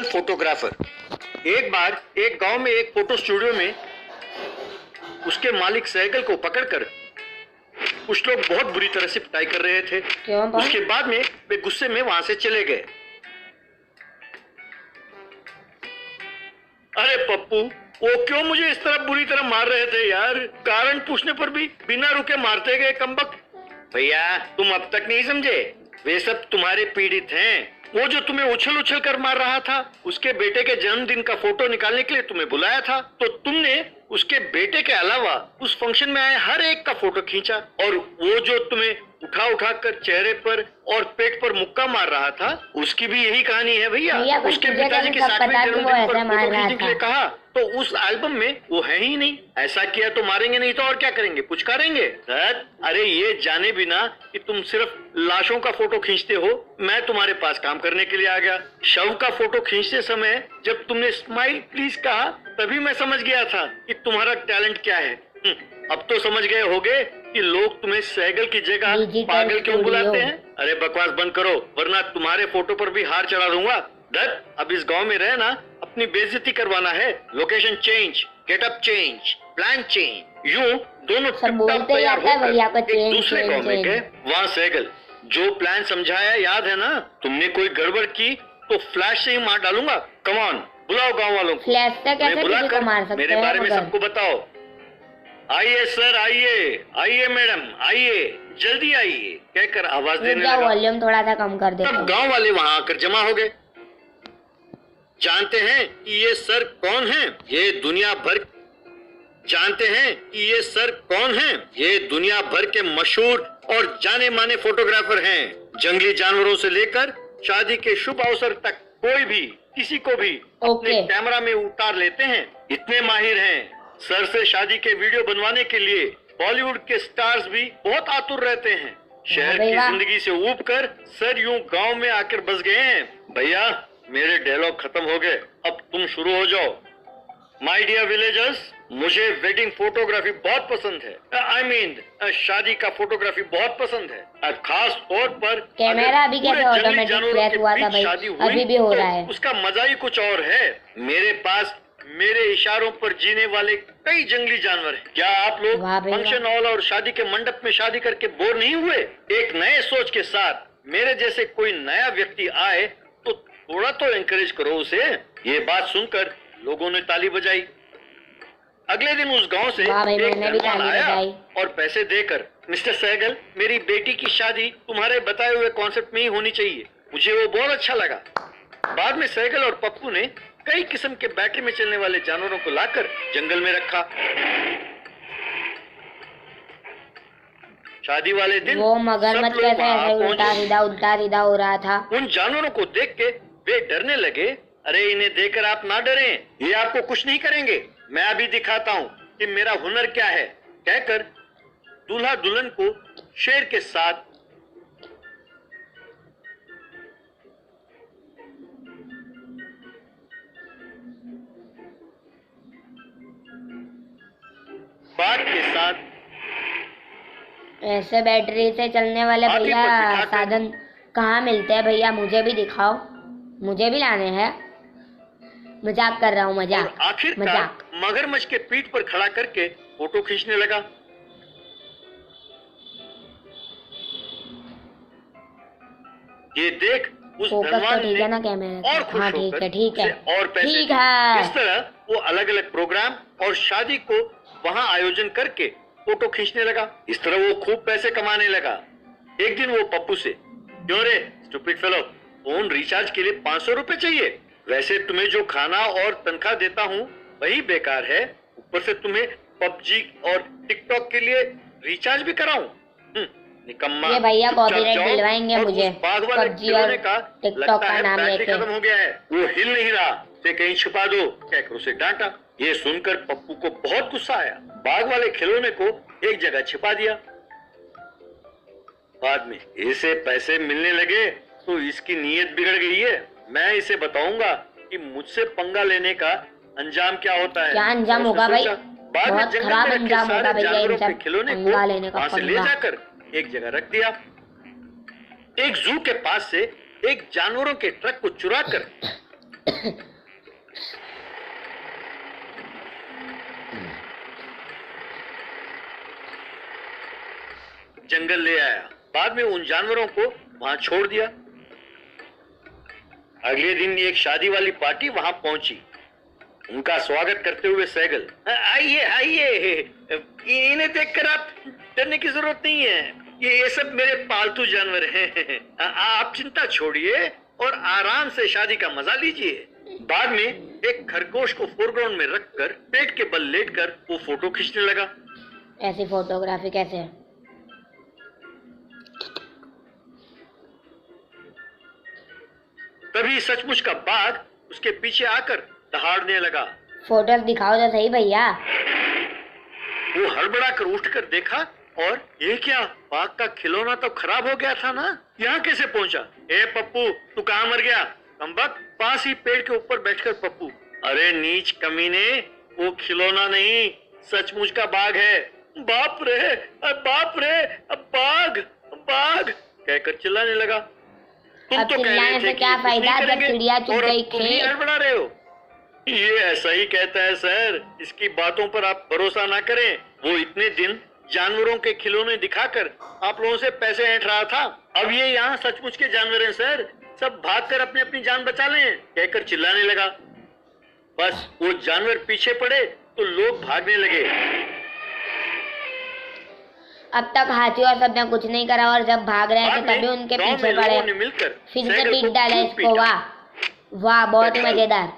Photographer. एक बार एक गांव में एक फोटो स्टूडियो में उसके मालिक सहगल को पकड़कर कुछ लोग बहुत बुरी तरह से पिटाई कर रहे थे। उसके बाद में वे गुस्से में वहां से चले गए। अरे पप्पू, वो क्यों मुझे इस तरह बुरी तरह मार रहे थे यार? कारण पूछने पर भी बिना रुके मारते गए कमबख्त। भैया, तुम अब तक नहीं समझे, वे सब तुम्हारे पीड़ित हैं। वो जो तुम्हें उछल उछल कर मार रहा था, उसके बेटे के जन्मदिन का फोटो निकालने के लिए तुम्हें बुलाया था, तो तुमने उसके बेटे के अलावा उस फंक्शन में आए हर एक का फोटो खींचा। और वो जो तुम्हें उठा उठा कर चेहरे पर और पेट पर मुक्का मार रहा था, उसकी भी यही कहानी है भैया। उसके पिताजी के 60वें जन्मदिन पर फोटो खींचने के लिए कहा तो उस एल्बम में वो है ही नहीं। ऐसा किया तो मारेंगे, नहीं तो और क्या करेंगे? पुचकारेंगे। अरे ये जाने बिना कि तुम सिर्फ लाशों का फोटो खींचते हो, मैं तुम्हारे पास काम करने के लिए आ गया। शव का फोटो खींचते समय जब तुमने स्माइल प्लीज कहा, तभी मैं समझ गया था कि तुम्हारा टैलेंट क्या है। अब तो समझ गए होगे कि लोग तुम्हें सहगल की जगह पागल क्यों बुलाते हैं। अरे बकवास बंद करो, वरना तुम्हारे फोटो पर भी हार चढ़ा दूंगा। अब इस गांव में रहना अपनी बेइज्जती करवाना है। Location change, getup change, plan change. यूं दोनों तैयार होकर एक दूसरे गांव में गए। वहाँ सहगल जो प्लान समझाया याद है ना? तुमने कोई गड़बड़ की तो फ्लैश से ही मार डालूंगा। कम ऑन, बुलाओ गांव वालों को। फ्लैश से कैसे किसी को मार सकते हैं? मेरे बारे में सबको बताओ। आइए सर, आइए, आइए मैडम, आइए, जल्दी आइए कहकर आवाज देने लगा। वॉल्यूम थोड़ा सा कम कर देते हैं। तब गांव वाले वहां आकर जमा हो गए। जानते हैं कि ये सर कौन हैं? ये दुनिया भर जानते हैं कि ये सर कौन हैं? ये दुनिया भर के मशहूर और जाने माने फोटोग्राफर हैं। जंगली जानवरों से लेकर शादी के शुभ अवसर तक कोई भी किसी को भी अपने कैमरा में उतार लेते हैं। इतने माहिर हैं। सर से शादी के वीडियो बनवाने के लिए बॉलीवुड के स्टार्स भी बहुत आतुर रहते हैं। शहर की जिंदगी से ऊब कर सर यूं गांव में आकर बस गए हैं। भैया, मेरे डायलॉग खत्म हो गए, अब तुम शुरू हो जाओ। माय डियर विलेजर्स, मुझे वेडिंग फोटोग्राफी बहुत पसंद है। आई मीन शादी का फोटोग्राफी बहुत पसंद है। खास तौर पर कैमरा अभी कैसे ऑटोमेटिक फ्लैश हुआ था भाई, अभी भी हो रहा है। उसका मजा ही कुछ और है। मेरे पास मेरे इशारों पर जीने वाले कई जंगली जानवर हैं। क्या आप लोग फंक्शन हॉल और शादी के मंडप में शादी करके बोर नहीं हुए? एक नए सोच के साथ मेरे जैसे कोई नया व्यक्ति आए तो थोड़ा तो एनकरेज करो उसे। ये बात सुनकर लोगों ने ताली बजाई। अगले दिन उस गांव से एक मेहमान आया और पैसे देकर, मिस्टर सहगल, मेरी बेटी की शादी तुम्हारे बताए हुए कॉन्सेप्ट में ही होनी चाहिए। मुझे वो बहुत अच्छा लगा। बाद में सहगल और पप्पू ने कई किस्म के बैटरी में चलने वाले जानवरों को लाकर जंगल में रखा। शादी वाले दिन वो मगरमच्छ कैसे उल्टा सीधा हो रहा था। उन जानवरों को देख के वे डरने लगे। अरे इन्हें देखकर आप ना डरें, ये आपको कुछ नहीं करेंगे, मैं अभी दिखाता हूँ कि मेरा हुनर क्या है, कहकर दूल्हा दुल्हन को शेर के साथ बाघ के साथ ऐसे बैटरी से चलने वाले भैया साधन कहाँ मिलते हैं भैया? मुझे भी दिखाओ, मुझे भी लाने हैं। मजाक कर रहा हूँ, मजाक। आखिरकार मगरमच्छ के पीठ पर खड़ा करके फोटो खींचने लगा। ये देख उस धनवान ठीक है ना कैमरा? और खुश होकर ठीक है और पैसे ठीक है। इस तरह वो अलग अलग प्रोग्राम और शादी को वहाँ आयोजन करके फोटो खींचने लगा। इस तरह वो खूब पैसे कमाने लगा। एक दिन वो पप्पू से, क्यों रे स्टूपिड फेलो, फोन रिचार्ज के लिए 500 रुपए चाहिए? वैसे तुम्हें जो खाना और तनख्वाह देता हूँ वही बेकार है, ऊपर से तुम्हें पबजी और टिकटॉक के लिए रिचार्ज भी कराऊं? निकम्मा। ये भैया कॉपीराइट दिलवाएंगे मुझे पबजी और टिकटॉक का नाम लेके। खत्म हो गया है, वो हिल नहीं रहा, से कहीं छिपा दो कहकर उसे डांटा। ये सुनकर पप्पू को बहुत गुस्सा आया। बाघ वाले खिलौने को एक जगह छिपा दिया। बाद में इसे पैसे मिलने लगे तो इसकी नीयत बिगड़ गई है। मैं इसे बताऊंगा कि मुझसे पंगा लेने का अंजाम क्या होता है। क्या अंजाम होगा भाई? बहुत खराब अंजाम होगा भैया इन सब खिलौने को वहां से ले जाकर एक जगह रख दिया। एक जू के पास से एक जानवरों के ट्रक को चुराकर जंगल ले आया। बाद में उन जानवरों को वहां छोड़ दिया। अगले दिन एक शादी वाली पार्टी वहां पहुंची। उनका स्वागत करते हुए सैगल, आइए आइए, इन्हें देखकर आप डरने की जरूरत नहीं है, ये सब मेरे पालतू जानवर हैं। आप चिंता छोड़िए और आराम से शादी का मजा लीजिए। बाद में एक खरगोश को फोरग्राउंड में रखकर पेट के बल लेटकर वो फोटो खींचने लगा। ऐसी फोटोग्राफी कैसे है? तभी सचमुच का बाघ उसके पीछे आकर दहाड़ने लगा। फोटोज दिखाओ तो सही भैया। वो हड़बड़ा कर उठकर देखा और ये क्या, बाघ का खिलौना तो खराब हो गया था ना, यहाँ कैसे पहुंचा? ए पप्पू, तू कहाँ मर गया? कमबख्त, पास ही पेड़ के ऊपर बैठकर पप्पू, अरे नीच कमीने, वो खिलौना नहीं, सचमुच का बाघ है। बाप रे, बाप रे, बाघ बाघ कहकर चिल्लाने लगा। तुम तो कह रहे थे क्या फायदा जब चिड़िया चुग गई खेत। हड़बड़ा रहे हो। ये ऐसा ही कहता है सर, इसकी बातों पर आप भरोसा ना करें। वो इतने दिन जानवरों के खिलौने दिखाकर आप लोगों से पैसे ऐंठ रहा था। अब ये यहाँ सचमुच के जानवर हैं सर, सब भागकर अपनी अपनी जान बचा लें कहकर चिल्लाने लगा। बस वो जानवर पीछे पड़े तो लोग भागने लगे। अब तक हाथी और सब ने कुछ नहीं करा और जब भाग रहे थे तभी उनके पीछे पड़े। मिलकर फिर से पीट डाला इसको। वाह वाह, बहुत ही मजेदार।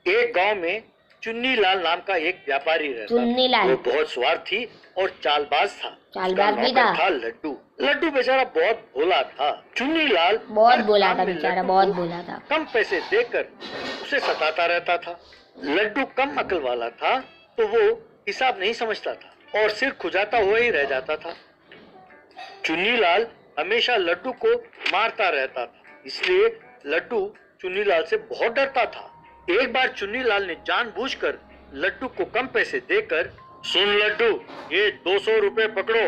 एक गांव में चुन्नी लाल नाम का एक व्यापारी रहता। चुन्नी लाल, वो बहुत स्वार्थी और चालबाज था। चालबाज भी था। लड्डू, लड्डू बेचारा बहुत भोला था। चुन्नी लाल बहुत भोला था बेचारा, बहुत भोला था। कम पैसे देकर उसे सताता रहता था। लड्डू कम अकल वाला था तो वो हिसाब नहीं समझता था और सिर खुजाता हुआ ही रह जाता था। चुन्नी लाल हमेशा लड्डू को मारता रहता था, इसलिए लड्डू चुन्नी लाल से बहुत डरता था। एक बार चुन्नी लाल ने जानबूझकर लड्डू को कम पैसे देकर, सुन लड्डू, ये 200 रुपए पकड़ो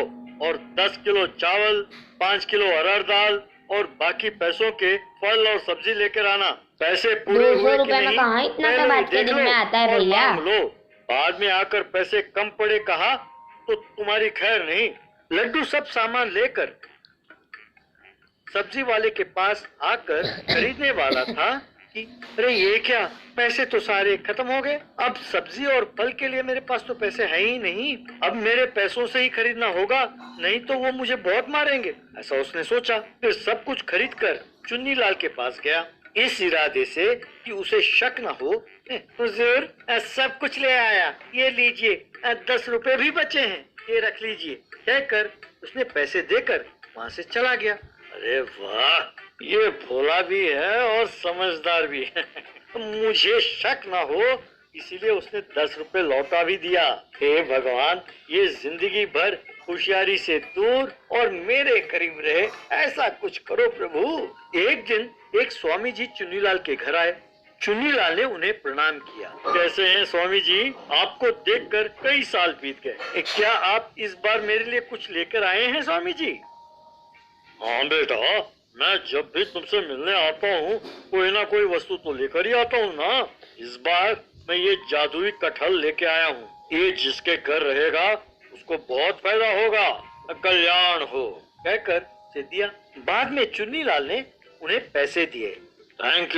और 10 किलो चावल, 5 किलो अरहर दाल और बाकी पैसों के फल और सब्जी लेकर आना। पैसे पूरे हुए कि नहीं, कहाँ इतना सब आज के दिन में आता है भैया। लो, बाद में आकर पैसे कम पड़े कहा तो तुम्हारी खैर नहीं। लड्डू सब सामान लेकर सब्जी वाले के पास आकर खरीदने वाला था कि अरे ये क्या, पैसे तो सारे खत्म हो गए। अब सब्जी और फल के लिए मेरे पास तो पैसे हैं ही नहीं। अब मेरे पैसों से ही खरीदना होगा, नहीं तो वो मुझे बहुत मारेंगे। ऐसा उसने सोचा। फिर सब कुछ खरीद कर चुन्नी लाल के पास गया, इस इरादे से कि उसे शक न हो। हुजूर, सब कुछ ले आया, ये लीजिए, 10 रुपए भी बचे हैं, ये रख लीजिए कहकर उसने पैसे देकर वहाँ से चला गया। अरे वाह, ये भोला भी है और समझदार भी है। मुझे शक ना हो इसीलिए उसने 10 रुपए लौटा भी दिया। हे भगवान, ये जिंदगी भर होशियारी से दूर और मेरे करीब रहे, ऐसा कुछ करो प्रभु। एक दिन एक स्वामी जी चुन्नीलाल के घर आए। चुन्नीलाल ने उन्हें प्रणाम किया। कैसे हैं स्वामी जी? आपको देखकर कई साल बीत गए। क्या आप इस बार मेरे लिए कुछ लेकर आए हैं स्वामी जी? हाँ बेटा, मैं जब भी तुमसे मिलने आता हूँ कोई ना कोई वस्तु तो लेकर ही आता हूँ ना। इस बार मैं ये जादुई कटहल लेके आया हूँ। ये जिसके घर रहेगा उसको बहुत फायदा होगा, कल्याण हो कहकर से दिया। बाद में चुन्नीलाल ने उन्हें पैसे दिए। थैंक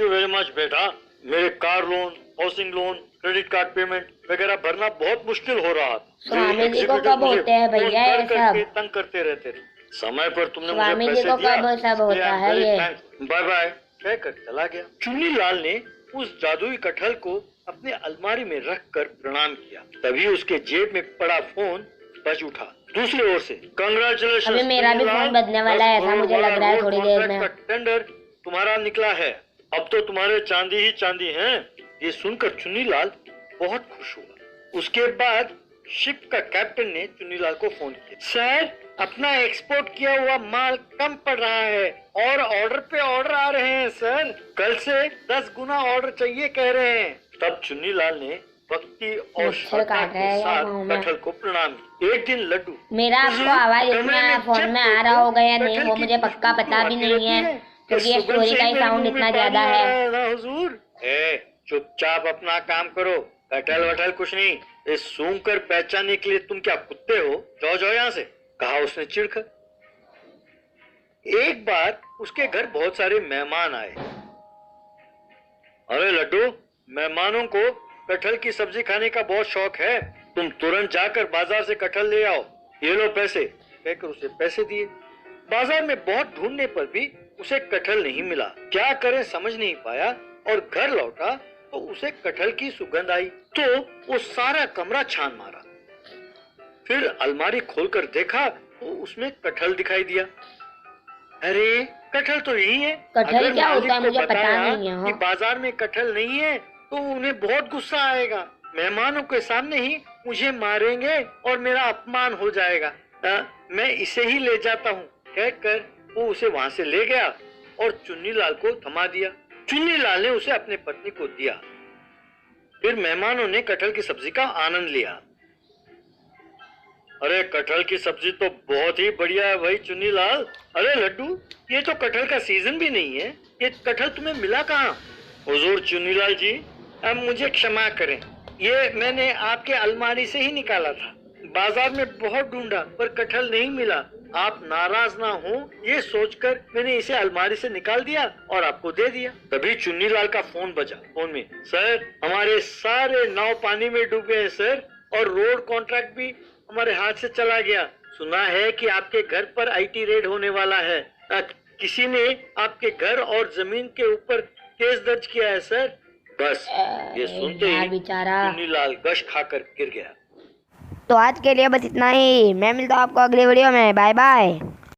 यू वेरी मच बेटा। मेरे car loan, housing loan, credit card payment वगैरह भरना बहुत मुश्किल हो रहा था। स्वामी जी को कब होते हैं भैया ये सब? तंग करते रहते थे। समय पर तुमने मुझे स्वामी जी पैसे को दिया, कब सब होता है ये? बाय बाय कहकर चला गया। चुन्नीलाल ने उस जादुई कटहल को अपने अलमारी में रखकर प्रणाम किया। तभी उसके जेब में पड़ा फोन बज उठा। दूसरी ओर से कांग्रेचुलेशन, अभी मेरा भी फोन बजने वाला है, ऐसा मुझे लग रहा है थोड़ी देर में। टेंडर तुम्हारा निकला है, अब तो तुम्हारे चांदी ही चांदी हैं। ये सुनकर चुन्नीलाल बहुत खुश हुआ। उसके बाद शिप का कैप्टन ने चुन्नीलाल को फोन किया। सर, अपना एक्सपोर्ट किया हुआ माल कम पड़ रहा है और ऑर्डर पे ऑर्डर आ रहे हैं सर। कल से 10 गुना ऑर्डर चाहिए कह रहे हैं। तब चुन्नीलाल ने भक्ति और श्रद्धा के साथ कटहल को प्रणाम किया। एक दिन लड्डू, मेरा आपको आवाज इसमें फोन में आ रहा होगा या नहीं वो मुझे पक्का पता भी नहीं है, क्योंकि ये स्टोरी का ही साउंड इतना ज्यादा है। ना हुजूर। चुपचाप अपना काम करो, कटहल वटहल कुछ नहीं। इस सूंघ कर पहचानने के लिए तुम क्या कुत्ते हो? जाओ जाओ यहाँ से, कहा उसने चिढ़कर। एक बार उसके घर बहुत सारे मेहमान आए। अरे लड्डू, मेहमानों को कटहल की सब्जी खाने का बहुत शौक है, तुम तुरंत जाकर बाजार से कटहल ले आओ, ये लो पैसे, कहकर उसे पैसे दिए। बाजार में बहुत ढूंढने पर भी उसे कटहल नहीं मिला। क्या करे समझ नहीं पाया और घर लौटा तो उसे कटहल की सुगंध आई तो वो सारा कमरा छान मारा। फिर अलमारी खोलकर देखा तो उसमें कटहल दिखाई दिया। अरे कटहल तो यही है। कटहल क्या होता है मुझे पता बताया नहीं है। कि बाजार में कटहल नहीं है तो उन्हें बहुत गुस्सा आएगा, मेहमानों के सामने ही मुझे मारेंगे और मेरा अपमान हो जाएगा। मैं इसे ही ले जाता हूँ, कहकर वो उसे वहाँ से ले गया और चुन्नीलाल को थमा दिया। चुन्नीलाल ने उसे अपने पत्नी को दिया। फिर मेहमानों ने कटहल की सब्जी का आनंद लिया। अरे कटहल की सब्जी तो बहुत ही बढ़िया है भाई चुन्नीलाल। अरे लड्डू, ये तो कटहल का सीजन भी नहीं है, ये कटहल तुम्हें मिला कहाँ? हुजूर चुन्नीलाल जी, अब मुझे क्षमा करें, ये मैंने आपके अलमारी से ही निकाला था। बाजार में बहुत ढूंढा पर कटहल नहीं मिला। आप नाराज ना हो ये सोचकर मैंने इसे अलमारी से निकाल दिया और आपको दे दिया। तभी चुन्नीलाल का फोन बजा। फोन में, सर हमारे सारे नाव पानी में डूब गए सर, और रोड कॉन्ट्रैक्ट भी हमारे हाथ से चला गया। सुना है कि आपके घर पर आईटी रेड होने वाला है। किसी ने आपके घर और जमीन के ऊपर केस दर्ज किया है सर। बस ये सुनते ही चुन्नीलाल गश खाकर गिर गया। तो आज के लिए बस इतना ही। मैं मिलता हूँ आपको अगली वीडियो में। Bye bye.